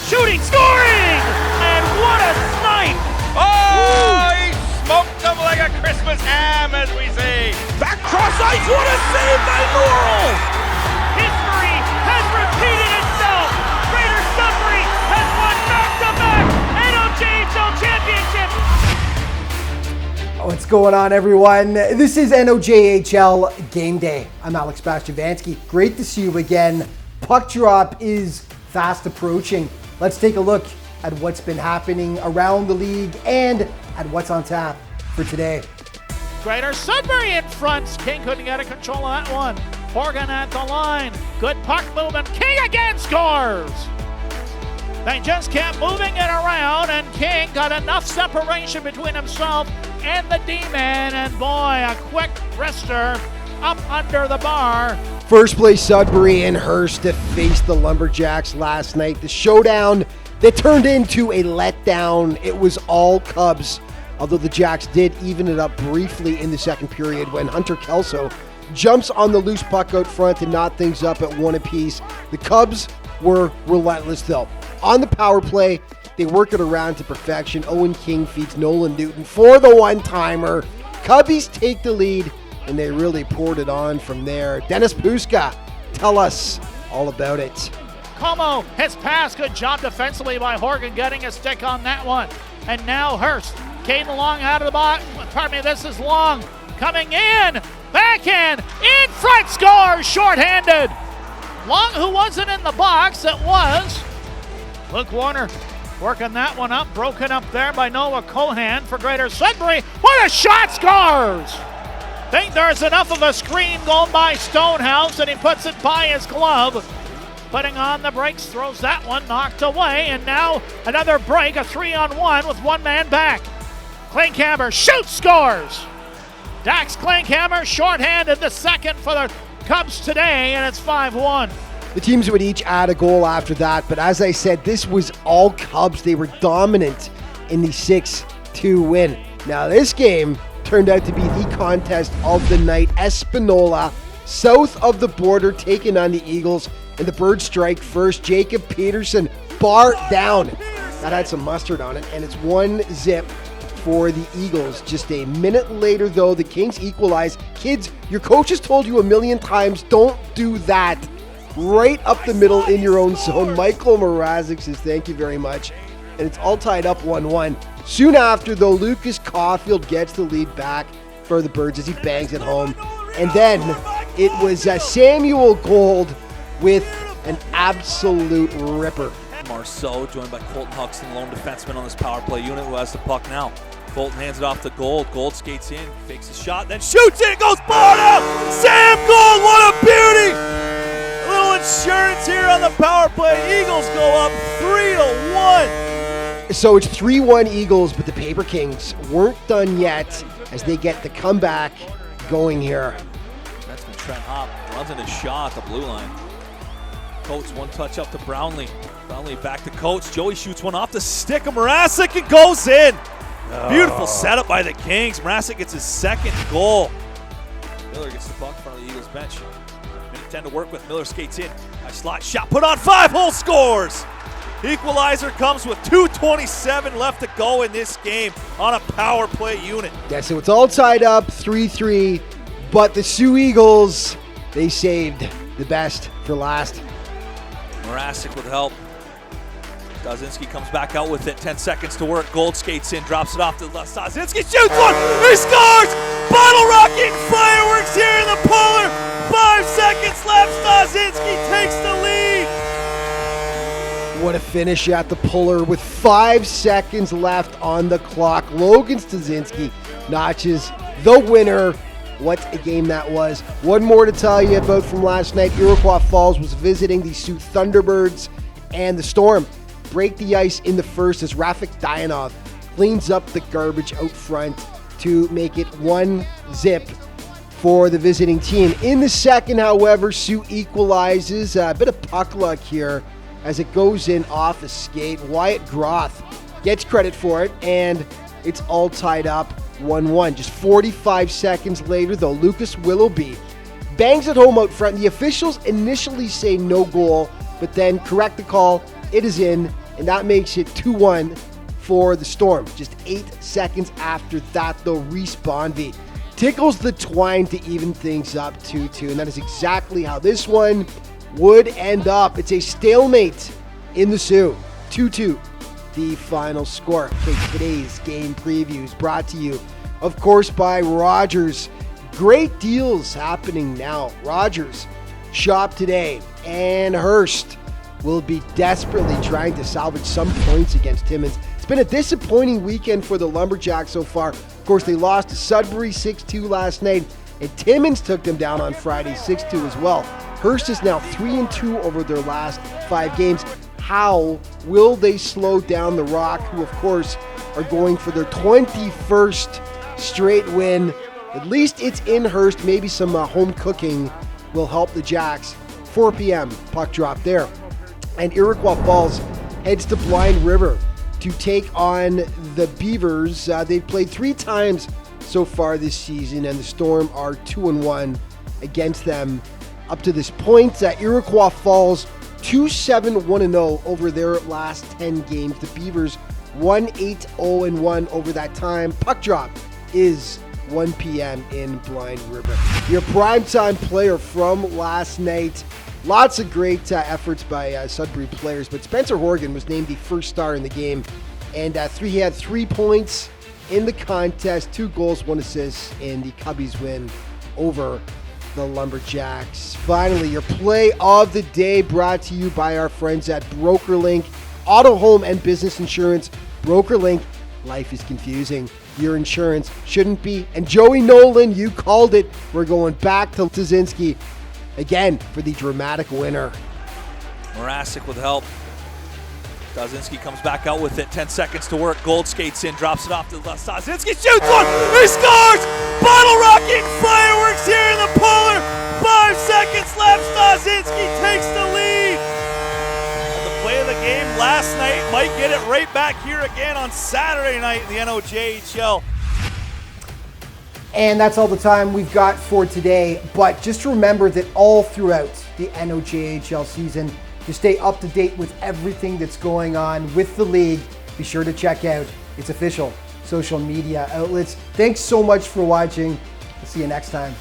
shooting, scoring! And what a snipe! Oh, he smoked them like a Christmas ham, as we say. Back cross ice, what a save by Laurel! History has repeated itself. Greater Sudbury has won back-to-back NOJHL championship. What's going on, everyone? This is NOJHL Game Day. I'm Alex Bastyovanszky. Great to see you again. Puck drop is fast approaching. Let's take a look at what's been happening around the league and at what's on tap for today. Greater Sudbury in front. King couldn't get a control of that one. Horgan at the line. Good puck movement. King again scores. They just kept moving it around, and King got enough separation between himself and the D-man, and boy, a quick wrister up under the bar. First place Sudbury and Hearst to face the Lumberjacks last night. The showdown that turned into a letdown. It was all Cubs, although the Jacks did even it up briefly in the second period when Hunter Kelso jumps on the loose puck out front to knot things up at one apiece. The Cubs were relentless though. On the power play, they work it around to perfection. Owen King feeds Nolan Newton for the one-timer. Cubbies take the lead, and they really poured it on from there. Dennis Puska, tell us all about it. Como, his pass, good job defensively by Horgan getting a stick on that one. And now Hearst, Caden Long out of the box. Pardon me, this is Long coming in, backhand, in front, scores, shorthanded. Long, who wasn't in the box, it was Luke Warner working that one up, broken up there by Noah Cohan for Greater Sudbury. What a shot, scores! Think there's enough of a screen going by Stonehouse, and he puts it by his glove. Putting on the brakes, throws that one, knocked away, and now another break, a 3-on-1 with one man back. Klinkhammer shoots, scores! Dax Klinkhammer shorthanded, the second for the Cubs today, and it's 5-1. The teams would each add a goal after that, but as I said, this was all Cubs. They were dominant in the 6-2 win. Now this game turned out to be the contest of the night. Espanola, south of the border, taking on the Eagles, and the Birds strike first. Jacob Peterson, bar down. That had some mustard on it, and it's 1-0 for the Eagles. Just a minute later, though, the Kings equalize. Kids, your coach has told you a million times, don't do that. Right up the middle in your own zone. Michael Mrazek says thank you very much. And it's all tied up 1-1. Soon after, though, Lucas Caulfield gets the lead back for the Birds as he bangs it home. And then it was Samuel Gold with an absolute ripper. Marceau joined by Colton Huxton, lone defenseman on this power play unit, who has the puck now. Colton hands it off to Gold. Gold skates in, fakes a shot, then shoots it. It goes bar out. Sam Gold, what a beauty! A little insurance here on the power play. Eagles go up 3-1. So it's 3-1 Eagles, but the Paper Kings weren't done yet as they get the comeback going here. That's been Trent Hopp. Runs into shot at the blue line. Coates, one touch up to Brownlee. Brownlee back to Coates. Joey shoots one off the stick of Mrazek and goes in. Beautiful setup by the Kings. Mrazek gets his second goal. Miller gets the puck in front of the Eagles bench. Minute 10 to work with. Miller skates in. Nice slot shot. Put on 5-hole, scores. Equalizer comes with 2:27 left to go in this game on a power play unit. Yeah, so it's all tied up 3-3, but the Sioux Eagles, they saved the best for last. Mrazek with help. Stasinski comes back out with it. 10 seconds to work. Gold skates in, drops it off to Stasinski. Shoots one. He scores! Bottle rocket fireworks here in the Polar. 5 seconds left. Stasinski takes the lead. What a finish at the Puller with 5 seconds left on the clock. Logan Stasinski notches the winner. What a game that was. One more to tell you about from last night. Iroquois Falls was visiting the Sioux Thunderbirds, and the Storm break the ice in the first as Rafik Dayanov cleans up the garbage out front to make it 1-0 for the visiting team. In the second, however, Sioux equalizes. A bit of puck luck here as it goes in off a skate. Wyatt Groth gets credit for it, and it's all tied up 1-1. Just 45 seconds later, though, Lucas Willoughby bangs it home out front. The officials initially say no goal, but then correct the call. It is in, and that makes it 2-1 for the Storm. Just 8 seconds after that, though, Reese Bonvie tickles the twine to even things up 2-2, and that is exactly how this one would end up. It's a stalemate in the Sioux. 2-2, the final score. Okay, today's game previews brought to you, of course, by Rogers. Great deals happening now. Rogers shop today, and Hearst will be desperately trying to salvage some points against Timmins. It's been a disappointing weekend for the Lumberjacks so far. Of course, they lost to Sudbury 6-2 last night, and Timmins took them down on Friday 6-2 as well. Hearst is now 3-2 over their last 5 games. How will they slow down the Rock, who of course are going for their 21st straight win? At least it's in Hearst. Maybe some home cooking will help the Jacks. 4 p.m. puck drop there. And Iroquois Falls heads to Blind River to take on the Beavers. They've played 3 times so far this season, and the Storm are 2-1 against them up to this point. Iroquois Falls 2-7-1-0 over their last 10 games. The Beavers 1-8-0-1 over that time. Puck drop is 1 p.m. in Blind River. Your primetime player from last night. Lots of great efforts by Sudbury players, but Spencer Horgan was named the first star in the game, and he had 3 points in the contest, 2 goals, 1 assist in the Cubbies win over the Lumberjacks. Finally, your play of the day brought to you by our friends at BrokerLink Auto, Home, and Business Insurance. BrokerLink, life is confusing. Your insurance shouldn't be. And Joey Nolan, you called it. We're going back to Tazinski again for the dramatic winner. Morasic with help. Stasinski comes back out with it. 10 seconds to work. Gold skates in, drops it off to Stasinski. Shoots one. He scores! Bottle rocket fireworks here in the Polar. 5 seconds left. Stasinski takes the lead. And the play of the game last night might get it right back here again on Saturday night in the NOJHL. And that's all the time we've got for today. But just remember that all throughout the NOJHL season, to stay up to date with everything that's going on with the league, be sure to check out its official social media outlets. Thanks so much for watching. We'll see you next time.